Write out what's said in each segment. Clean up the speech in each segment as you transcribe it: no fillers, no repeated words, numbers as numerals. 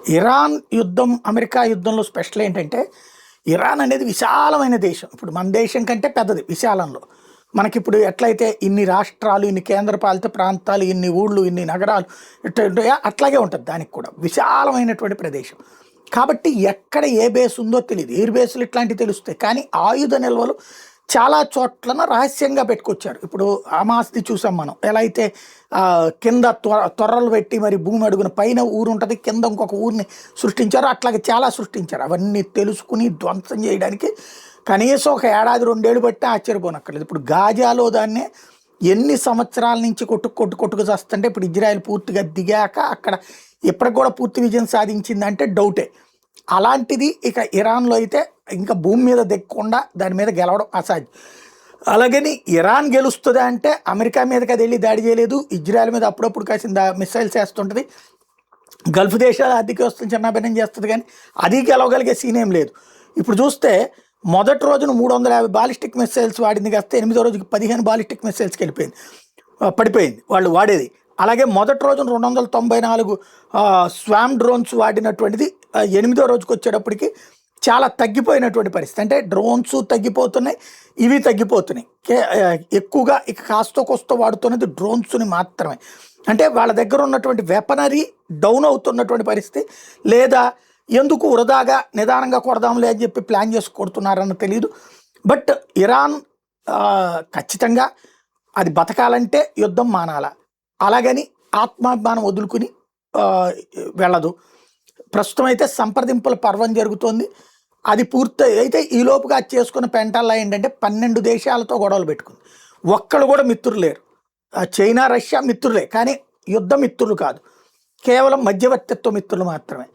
Iran యుద్ధం, America యుద్ధంలో special ఏంటంటే, ఇరాన్ అనేది విశాలమైన దేశం. ఇప్పుడు మన దేశం కంటే పెద్దది విశాలంలో. మనకిప్పుడు ఎట్లయితే ఇన్ని రాష్ట్రాలు, ఇన్ని కేంద్రపాలిత ప్రాంతాలు, ఇన్ని ఊళ్ళు, ఇన్ని నగరాలు ఎట్లా ఉంటాయో అట్లాగే ఉంటుంది దానికి కూడా. విశాలమైనటువంటి ప్రదేశం. కాబట్టి ఎక్కడ ఏ బేస్ ఉందో తెలియదు. ఎయిర్ బేస్‌లు ఇట్లాంటివి తెలుస్తాయి. కానీ ఆయుధ నిల్వలు చాలా చోట్లన రహస్యంగా పెట్టుకొచ్చారు. ఇప్పుడు హమాస్‌ది చూసాం మనం. ఎలా అయితే కింద తొర్రలు పెట్టి మరి భూమి అడుగున పైన ఊరుంటది. కింద ఇంకొక ఊరిని సృష్టించారో అట్లాగే చాలా సృష్టించారు. అవన్నీ తెలుసుకుని ధ్వంసం చేయడానికి కనీసం ఒక ఏడాది, 2 ఏళ్ళు బట్టి ఆశ్చర్యపోనక్కర్లేదు. ఇప్పుడు గాజాలో దాన్నే ఎన్ని సంవత్సరాల నుంచి కొట్టుకు చస్తుంటే ఇప్పుడు ఇజ్రాయెల్ పూర్తిగా దిగాక అక్కడ ఇప్పటికి కూడా పూర్తి విజయం సాధించిందంటే డౌటే. అలాంటిది ఇక ఇరాన్‌లో అయితే ఇంకా భూమి మీద దిగకుండా దాని మీద గెలవడం అసాధ్యం. అలాగని ఇరాన్ గెలుస్తదా అంటే అమెరికా మీదకి అది వెళ్ళి దాడి చేయలేదు. ఇజ్రాయెల్ మీద అప్పుడప్పుడు కాసిన మిసైల్స్ వేస్తుంటది. గల్ఫ్ దేశాల ఆర్థిక వ్యవస్థను చిన్నాభిన్నం చేస్తుంది కానీ అది గెలవగలిగే సీన్ ఏం లేదు. ఇప్పుడు చూస్తే మొదటి రోజున 350 బాలిస్టిక్ మిసైల్స్ వాడింది కాస్త 8వ రోజుకి 15 బాలిస్టిక్ మిసైల్స్‌కి వెళ్ళిపోయింది. పడిపోయింది వాళ్ళు వాడేది. అలాగే మొదటి రోజున 294 స్వామ్ డ్రోన్స్ వాడినటువంటిది 8వ రోజుకి వచ్చేటప్పటికి చాలా తగ్గిపోయినటువంటి పరిస్థితి. అంటే డ్రోన్స్ తగ్గిపోతున్నాయి, ఇవి తగ్గిపోతున్నాయి. ఎక్కువగా ఇక కాస్తో కోస్తో వాడుతున్నది డ్రోన్స్ని మాత్రమే. అంటే వాళ్ళ దగ్గర ఉన్నటువంటి వెపనరీ డౌన్ అవుతున్నటువంటి పరిస్థితి, లేదా ఎందుకు వృధాగా నిదానంగా కొడదాంలే అని చెప్పి ప్లాన్ చేసి కొడుతున్నారన్న తెలియదు. బట్ ఇరాన్ ఖచ్చితంగా అది బతకాలంటే యుద్ధం మానాల. అలాగని ఆత్మాభిమానం వదులుకుని వెళ్ళదు. ప్రస్తుతం అయితే సంప్రదింపుల పర్వం జరుగుతోంది. అది పూర్తి అయితే ఈలోపుగా అది చేసుకున్న పెంటల్లా ఏంటంటే 12 దేశాలతో గొడవలు పెట్టుకుంది. ఒక్కళ్ళు కూడా మిత్రులు లేరు. చైనా, రష్యా మిత్రులే, కానీ యుద్ధ మిత్రులు కాదు. కేవలం మధ్యవర్తిత్వ మిత్రులు మాత్రమే.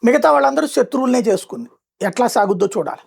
మిగతా వాళ్ళందరూ శత్రువులనే చేసుకుంది. ఎట్లా సాగుద్దో చూడాలి.